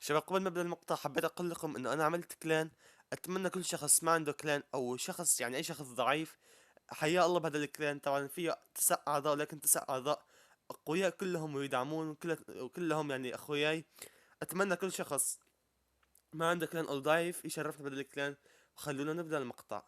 شباب، قبل ما ابدا المقطع حبيت اقول لكم انه انا عملت كلان. اتمنى كل شخص ما عنده كلان او شخص، يعني اي شخص ضعيف، حيا الله بهذا الكلان. طبعا فيه 9 اعضاء، لكن 9 اعضاء اقوياء كلهم ويدعمون وكلهم يعني اخوياي. اتمنى كل شخص ما عنده كلان او ضعيف يشرفنا بهذا الكلان. وخلونا نبدا المقطع.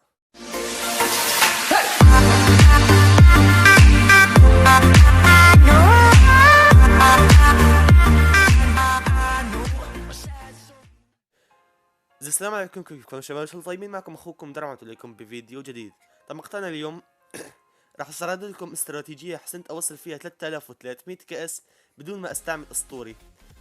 السلام عليكم، كيفكم شباب؟ شو طيبين؟ معكم اخوكم درعمت اليكم بفيديو جديد. طب مقطعنا اليوم راح استعرض لكم استراتيجية حسنت اوصل فيها 3300 كأس بدون ما استعمل اسطوري.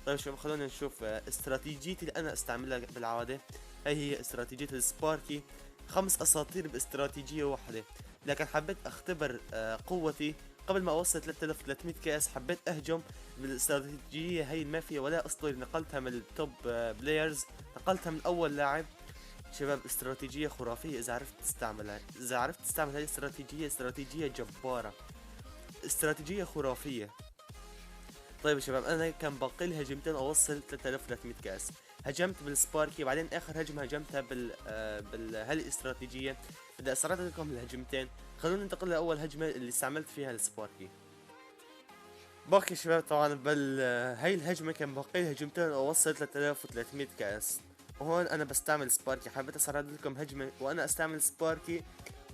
طيب شباب، خلونا نشوف استراتيجيتي اللي انا استعملها بالعادة. هي استراتيجية السباركي، 5 اساطير باستراتيجية واحدة. لكن حبيت اختبر قوتي قبل ما اوصل 3300 كأس. حبيت اهجم بالاستراتيجية هي ما فيها ولا اسطوري، نقلتها من التوب بلايرز، نقلتها من اول لاعب. شباب، استراتيجية خرافية إذا عرفت تستعملها. إذا عرفت تستعمل هذه الاستراتيجية، استراتيجية جبارة، استراتيجية خرافية. طيب يا شباب، أنا كان باقي لي هجمتين أوصل 3300 كأس. هجمت بالسباركي، بعدين آخر هجمة هجمتها هذه الاستراتيجية. بدي أسرد لكم الهجمتين. خلونا ننتقل لأول هجمة اللي استعملت فيها السباركي. باقي يا شباب طبعا هاي الهجمة كان باقي لي هجمتين أوصل 3300 كأس. وهون انا بستعمل سباركي. حبيت اسرد لكم هجمه وانا استعمل سباركي،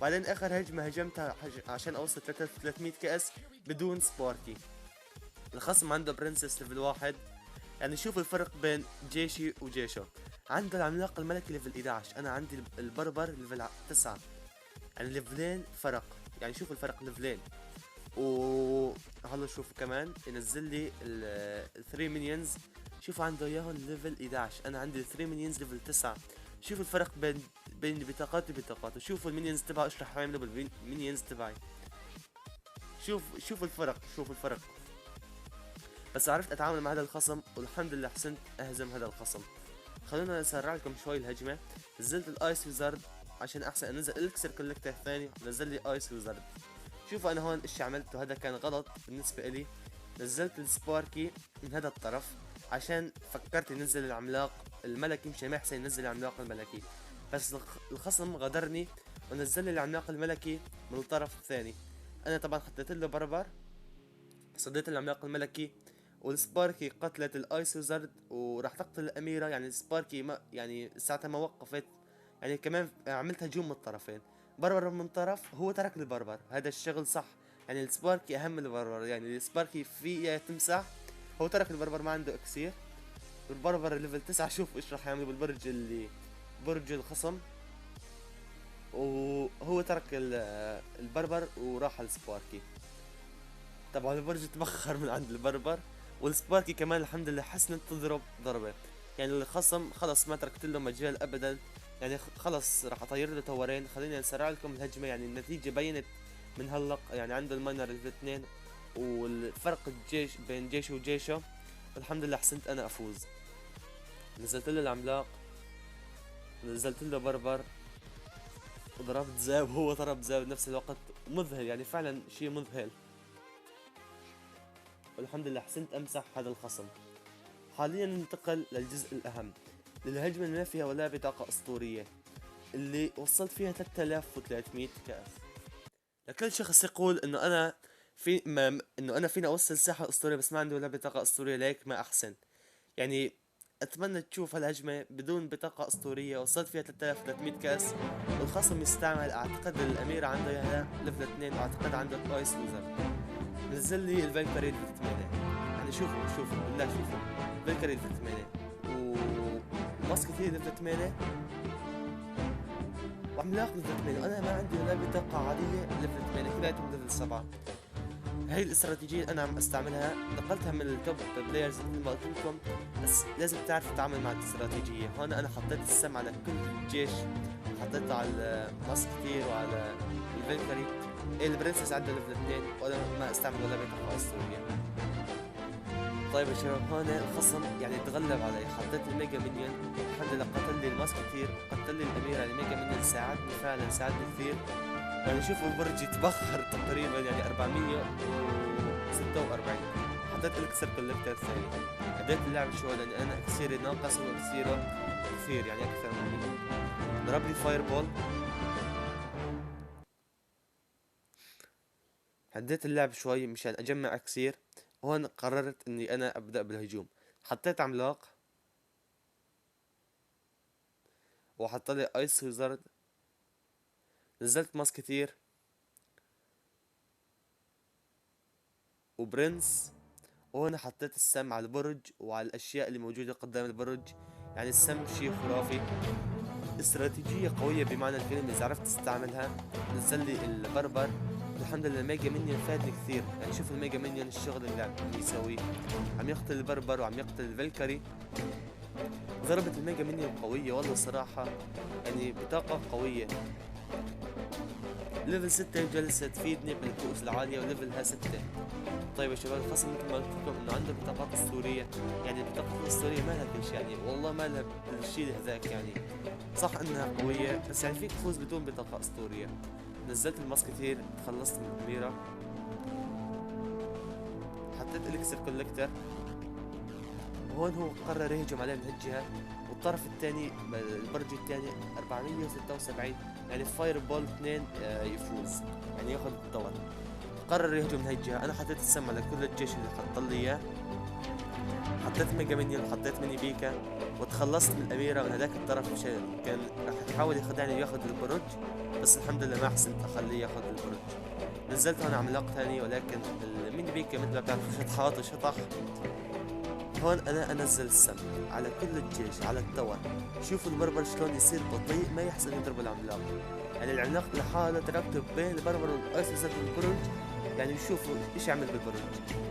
بعدين اخر هجمه هجمتها عشان اوصل 3300 كأس بدون سباركي. الخصم عنده برنسس ليفل 1. يعني شوف الفرق بين جيشي وجيشه. عنده العملاق الملكي ليفل 11، انا عندي البربر ليفل 9. يعني ليفلين فرق، يعني شوف الفرق ليفلين. و هلا شوف كمان ينزل لي ال 3 مينيونز. شوف عنده اياهم ليفل 11، انا عندي 3 مينيونز ليفل 9. شوف الفرق بين بطاقات وبطاقات. وشوفوا المينيونز تبعه ايش راح يعملوا بالمينيونز تبعي. شوف الفرق، شوف الفرق. بس عرفت اتعامل مع هذا الخصم، والحمد لله حسنت اهزم هذا الخصم. خلونا نسرع لكم شوي الهجمة. نزلت الايس ويزارد عشان احسن انزل الكسر كولكتر ثاني، نزل لي ايس ويزارد. شوفوا انا هون ايش عملته، هذا كان غلط بالنسبة الي. نزلت السباركي من هذا الطرف عشان فكرت ينزل العملاق الملكي، مشان ما يحسن ينزل العملاق الملكي. بس الخصم غدرني ونزل لي العملاق الملكي من الطرف الثاني. انا طبعا حطيت له بربر، صديت العملاق الملكي، والسباركي قتلت الايس ويزارد وراح تقتل الاميرة. يعني السباركي ما يعني ساعتها ما وقفت، يعني كمان عملت هجوم من الطرفين. بربر من طرف، هو ترك البربر، هذا الشغل صح. يعني السباركي اهم من البربر، يعني السباركي فيه تمسح، هو ترك البربر ما عنده اكسير. والبربر ليفل 9 شوف ايش راح يعمل بالبرج اللي برج الخصم. وهو ترك البربر وراح على السباركي. طبعا البرج تبخر من عند البربر، والسباركي كمان الحمد لله حسنت تضرب ضربة. يعني الخصم خلص ما تركت له مجال ابدا، يعني خلص راح اطير له تورين. خليني اسرع لكم الهجمة. يعني النتيجة بينت من هلق، يعني عنده الماينر الاثنين، والفرق الجيش بين جيشه وجيشه. الحمد لله حسنت انا افوز. نزلت له العملاق، نزلت له بربر، وضربت زاب، وهو ضرب زاب بنفس الوقت. مذهل، يعني فعلا شيء مذهل. والحمد لله حسنت امسح هذا الخصم. حاليا ننتقل للجزء الاهم، للهجمة اللي ما فيها ولا بطاقة اسطورية، اللي وصلت فيها 3300 كأس. لكل شخص يقول انه انا انه انا فيني اوصل ساحة اسطورية بس ما عندي ولا بطاقة اسطورية، ليك ما احسن. يعني اتمنى تشوف هالهجمة بدون بطاقة اسطورية وصلت فيها 3300 كأس. والخصم يستعمل اعتقد الاميرة عنده اياها ليفل 2، واعتقد عنده ايس ويزر. نزل لي الفالكاري ليفل 8. يعني شوفوا بالله شوفوا فالكاري ليفل 8 وماسكتي ليفل 8 وعملاق ليفل 8. انا ما عندي ولا بطاقة عادية ليفل 8، كلياتهم ليفل 7. هاي الاستراتيجية انا عم استعملها، نقلتها من التوب بلايرز مثل ما قلت لكم. بس لازم تعرف تتعامل مع الاستراتيجية. هون انا حطيت السم على كل جيش، حطيته على ماسكتير وعلى الفالكاري. البرنسس عنده ليفل 2 وانا ما استعمل ولا بطاقة اسطورية. طيب يا شباب، هون الخصم يعني تغلب علي. حطيت الميجا مينيون، الحمد لله قتل لي الماسكتير، قتل لي الاميرة. يعني الميجا مينيون ساعدني فعلا، ساعدني كثير. يعني شوفوا البرج يتبخر تقريبا، يعني 446. حطيت الكسر كولكتر ثاني. بديت اللعب شوي لاني انا اكسيري ناقص واكسيره كثير يعني اكثر مني. ضرب لي فاير بول. هديت اللعب شوي مشان اجمع اكسير. هون قررت اني انا ابدأ بالهجوم. حطيت عملاق وحط لي ايس ويزارد. نزلت ماسكتير وبرنس. وهنا حطيت السم على البرج وعلى الاشياء اللي موجودة قدام البرج. يعني السم شي خرافي، استراتيجية قوية بمعنى الكلمة اذا عرفت تستعملها. نزل لي البربر. الحمد لله الميجا مينيون فادني كثير. يعني شوف الميجا مينيون الشغل اللي عم يسويه، عم يقتل البربر وعم يقتل الفلكري. ضربة الميجا مينيون قوية والله صراحة، يعني بطاقة قوية. ليفل 6 جلسة تفيدني بالكؤوس العالية وليفلها 6. طيب يا شباب الخصم مثل ما قلت لكم انه عنده بطاقات اسطورية. يعني البطاقات الاسطورية ما لها كل شيء، يعني والله ما لها الشيء هذاك. يعني صح انها قوية بس يعني فيك تفوز بدون بطاقة اسطورية. نزلت الماسكتير، تخلصت من الأميرة، حطيت الكسر كولكتر. وهون هو قرر يهجم عليه من هالجهة، والطرف الثاني البرج الثاني 476. يعني فاير بول 2 يفوز، يعني ياخذ الطور. قرر يهجم من هاي الجهة. انا حطيت السم على كل الجيش اللي حط لي اياه. حطيت ميجا مينيون، حطيت ميني بيكا، وتخلصت من الأميرة من هذاك الطرف. مشان كان راح يحاول يخدعني وياخذ البرج، بس الحمد لله ما حسنت اخليه ياخذ البرج. نزلت هون عملاق ثاني، ولكن الميني بيكا مثل ما بتعرفوا شطحات وشطح. هون انا انزل السم على كل الجيش على التور. شوفوا البربر شلون يصير بطيء، ما يحسن يضرب العملاق. يعني العملاق لحاله تركته بين البربر والايس وزاد البرج. يعني شوفوا ايش عمل بالبرج،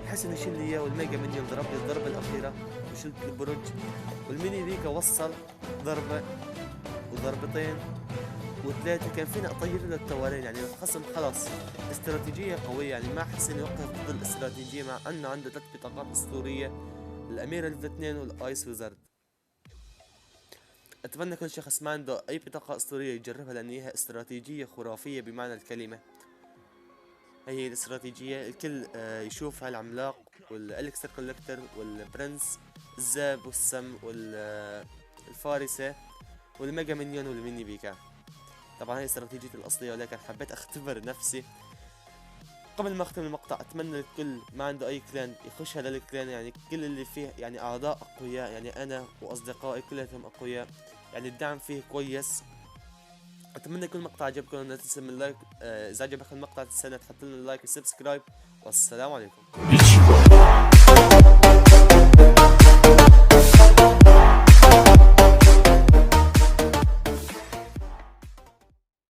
حسن يشيل لي اياه. والميجا مينيون ضرب لي الضربه الاخيره وشلت البرج. والميني بيكا وصل ضربه وضربتين وثلاثه، كان فينا اطير له التورين. يعني الخصم خلاص استراتيجيه قويه، يعني ما حسن يوقف ضد الاستراتيجيه مع انه عنده 3 بطاقات اسطوريه، الأميرة ليفل 2 والآيس ويزارد. أتمنى كل شخص ما عنده أي بطاقة أسطورية يجربها، لأن هي استراتيجية خرافية بمعنى الكلمة. هي الاستراتيجية الكل يشوفها، العملاق والإلكسر كولكتر والبرنس، الزاب والسم والفارسة والميجا مينيون والميني بيكا. طبعا هي استراتيجيتي الأصلية، ولكن حبيت أختبر نفسي. قبل ما اختم المقطع اتمنى للكل ما عنده اي كلان يخش هذا الكلان. يعني كل اللي فيه يعني اعضاء اقوياء، يعني انا واصدقائي كلهم اقوياء، يعني الدعم فيه كويس. اتمنى كل مقطع عجبكم، لا تنسوا من اللايك. اذا عجبك المقطع تنسى تحط لنا اللايك والسبسكرايب، والسلام عليكم.